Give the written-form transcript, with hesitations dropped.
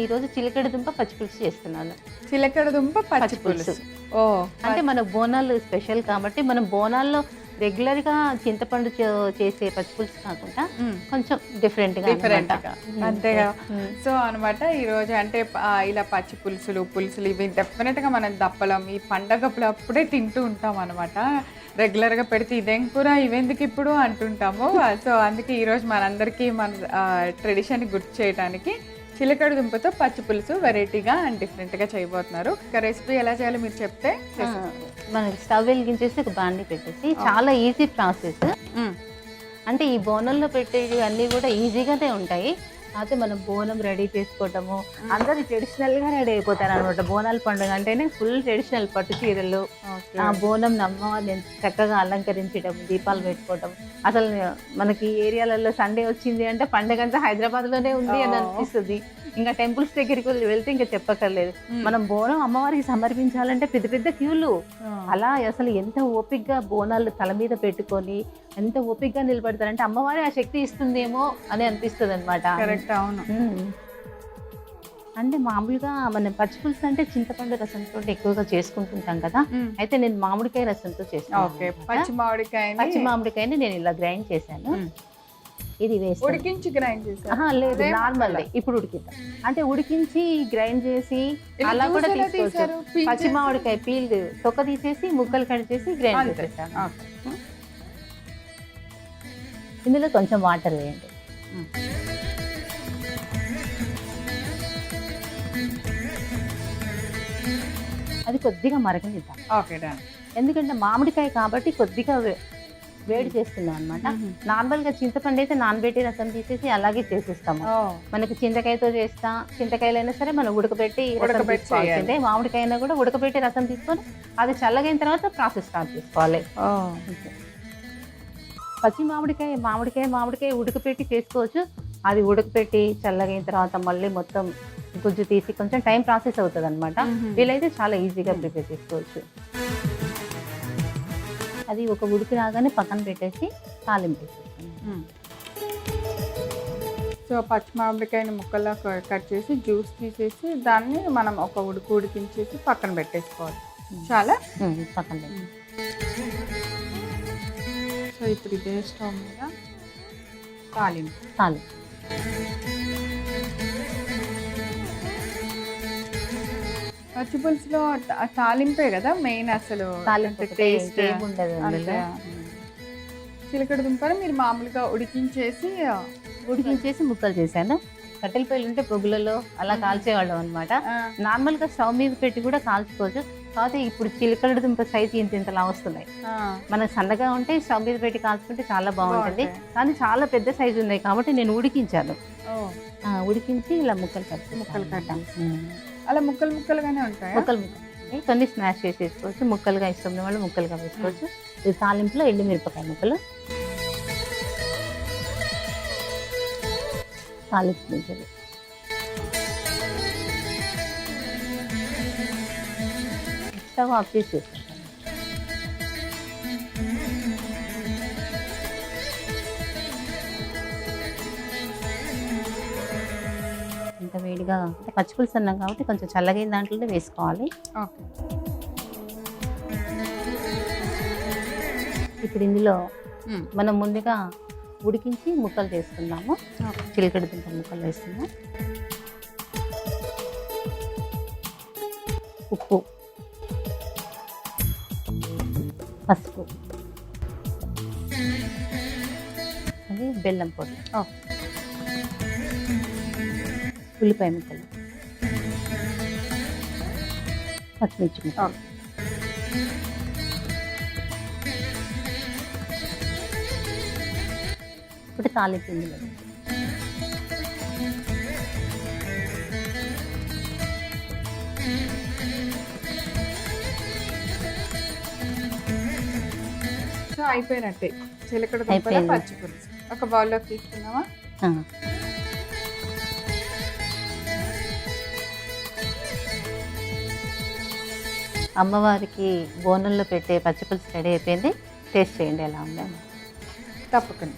ఈరోజు చిలకడ దుంప పచ్చిపులుసు చేస్తున్నాను. చిలకడ దుంప పచ్చిపులుసు. అంటే మన బోనాలు స్పెషల్ కాబట్టి మనం బోనాల్లో రెగ్యులర్గా చింతపండు చేసే పచ్చిపులుసు కాకుండా కొంచెం డిఫరెంట్గా అంతేగా. సో అనమాట ఈరోజు అంటే ఇలా పచ్చి పులుసులు ఇవి డెఫినెట్గా మనం దప్పలం ఈ పండగప్పుడే తింటూ ఉంటాం అనమాట. రెగ్యులర్గా పెడితే ఇదేం కూర ఇవెందుకు ఇప్పుడు అంటుంటాము. సో అందుకే ఈరోజు మనందరికీ మన ట్రెడిషన్ గుర్తు చేయడానికి చిలకడ దుంపతో పచ్చి పులుసు వెరైటీగా అండ్ డిఫరెంట్గా చేయబోతున్నారు. రెసిపీ ఎలా చేయాలో మీరు చెప్తే మనకి స్టవ్ వెలిగించేసి ఒక బాండి పెట్టేసి చాలా ఈజీ ప్రాసెస్. అంటే ఈ బోనంలో పెట్టేవి అన్నీ కూడా ఈజీగానే ఉంటాయి. అయితే మనం బోనం రెడీ చేసుకోవటము అందరు ట్రెడిషనల్గా రెడీ అయిపోతారు అనమాట. బోనాల పండుగ అంటేనే ఫుల్ ట్రెడిషనల్ పట్టు చీరలు, ఆ బోనం అమ్మవారిని చక్కగా అలంకరించడం, దీపాలు పెట్టుకోవటం. అసలు మనకి ఏరియాలలో సండే వచ్చింది అంటే పండుగ అంతా హైదరాబాద్లోనే ఉంది అని అనిపిస్తుంది. ఇంకా టెంపుల్స్ దగ్గరికి వెళ్తే ఇంకా చెప్పక్కర్లేదు. మనం బోనం అమ్మవారికి సమర్పించాలంటే పెద్ద పెద్ద క్యూలు. అలా అసలు ఎంత ఓపికగా బోనాలు తల మీద పెట్టుకొని ఎంత ఓపికగా నిలబడతారంటే అమ్మవారి ఆ శక్తి ఇస్తుందేమో అని అనిపిస్తుంది అనమాట. అవును. అంటే మామూలుగా మనం పచ్చిపులుసు అంటే చింతపండు రసంతో ఎక్కువగా చేసుకుంటుంటాం కదా. అయితే నేను మామిడికాయ రసంతో చేస్తాను. పచ్చి మామిడికాయని నేను ఇలా గ్రైండ్ చేశాను. ఇది ఉడికించి గ్రైండ్ చేసి లేదు, నార్మల్ ఇప్పుడు ఉడికిద్దాం. అంటే ఉడికించి గ్రైండ్ చేసి అలా కూడా తీసుకోవచ్చు. పచ్చి మామిడికాయ పీల్ తొక్క తీసేసి ముక్కలు కట్ చేసి గ్రైండ్ చేసేస్తాను. ఇందులో కొంచెం వాటర్ వేయండి. అది కొద్దిగా మరగనిద్దాం. ఎందుకంటే మామిడికాయ కాబట్టి కొద్దిగా వేడి చేస్తున్నాం అనమాట. నార్మల్గా చింతపండు అయితే నానబెట్టి రసం తీసేసి అలాగే చేసేస్తాము. మనకి చింతకాయతో చేస్తా, చింతకాయలైనా సరే మనం ఉడకబెట్టి తీసుకోవాల్సిందే. మామిడికాయ అయినా కూడా ఉడకబెట్టి రసం తీసుకొని అది చల్లగైన తర్వాత ప్రాసెస్ స్టార్ట్ చేసుకోవాలి. పచ్చి మామిడికాయ ఉడకపెట్టి చేసుకోవచ్చు. అది ఉడకపెట్టి చల్లగైన తర్వాత మళ్ళీ మొత్తం గుజ్జు తీసి కొంచెం టైం ప్రాసెస్ అవుతుంది అనమాట. వీళ్ళైతే చాలా ఈజీగా ప్రిపేర్ చేసుకోవచ్చు. అది ఒక ఉడికి రాగానే పక్కన పెట్టేసి తాలింపు. సో పచ్చి మామిడికాయని ముక్కలా కట్ చేసి జ్యూస్ తీసేసి దాన్ని మనం ఒక ఉడికించేసి పక్కన పెట్టేసుకోవాలి. చాలా పక్కన పెట్టి సో ఇప్పుడు ఇదే స్టవ్ మీద తాలింపు. పచ్చి పులుసులో తాలింపే కదా మెయిన్. అసలు టేస్ట్ ఉండదు. చిలకడ దుంపలు మీరు మామూలుగా ఉడికించేసి ముక్కలు చేశాను. కట్టెల పొయ్యిలు ఉంటే పొగులలో అలా కాల్చేవాళ్ళం అనమాట. నార్మల్గా స్టవ్ మీద పెట్టి కూడా కాల్చుకోవచ్చు. కాకపోతే ఇప్పుడు చిలకడ దుంప సైజు ఇంతలా వస్తున్నాయి. మనకు సన్నగా ఉంటే స్టవ్ మీద పెట్టి కాల్చుకుంటే చాలా బాగుంటుంది. కానీ చాలా పెద్ద సైజు ఉన్నాయి కాబట్టి నేను ఉడికించాను. ఉడికించి ఇలా ముక్కలు కట్టాను. అలా ముక్కలుగానే ఉంటాయి. ముక్కలు కొన్ని స్మాష్ చేసి వేసుకోవచ్చు. ముక్కలుగా ఇష్టం ఉన్న వాళ్ళు ముక్కలుగా వేసుకోవచ్చు. ఇది తాలింపులో ఎండుమిరపకాయ ముక్కలు, తాలింపు గింజలు, స్టవ్ ఆఫ్ చేసి వేసుకుంటాను. ఇంత వేడిగా అంటే పచ్చిపులుసు అన్నాం కాబట్టి కొంచెం చల్లగైన దాంట్లోనే వేసుకోవాలి. ఇప్పుడు ఇందులో మనం ముందుగా ఉడికించి ముక్కలు చేసుకుందాము. చిలకడ దుంప ముక్కలు వేస్తున్నాం. ఉప్పు, పసుపు, అది బెల్లం పొడి, ఉల్లిపాయ ముక్కలు, పచ్చిమిర్చి ముక్కలు, ఇప్పుడు తాలింపు ఇందులో సో అయిపోయినట్టే చిలకడ దుంపల పచ్చి పులుసు. ఒక బౌల్లోకి తీసుకున్నావా? అమ్మవారికి బోనంలో పెట్టే పచ్చిపులుసు రెడీ అయిపోయింది. టేస్ట్ చేయండి ఎలా ఉందో. తప్పకుండా.